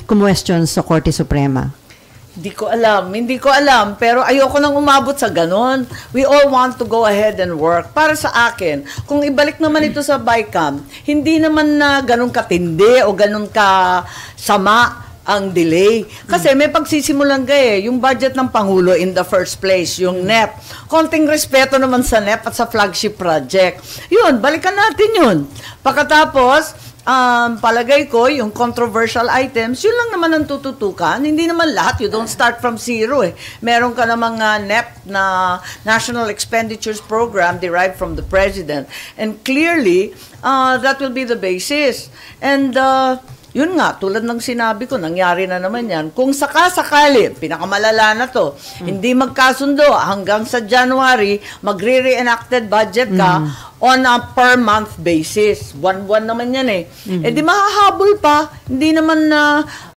question sa Korte Suprema? Hindi ko alam, pero ayoko nang umabot sa ganon. We all want to go ahead and work. Para sa akin, kung ibalik naman ito sa BICAM, hindi naman na ganon katindi o ganon kasama ang delay. Kasi may pagsisimulan yung budget ng Pangulo in the first place, yung NEP. Konting respeto naman sa NEP at sa flagship project. Yun, balikan natin yun. Pagkatapos, palagay ko, yung controversial items, yun lang naman ang tututukan. Hindi naman lahat. You don't start from zero Meron ka na mga NEP na National Expenditures Program derived from the President. And clearly, that will be the basis. And yun nga, tulad ng sinabi ko, nangyari na naman yan. Kung sakasakali, pinakamalala na to, hindi magkasundo hanggang sa January, magre-reenacted budget ka on a per month basis. Buwan-buwan naman yan Eh di mahahabol pa. Hindi naman na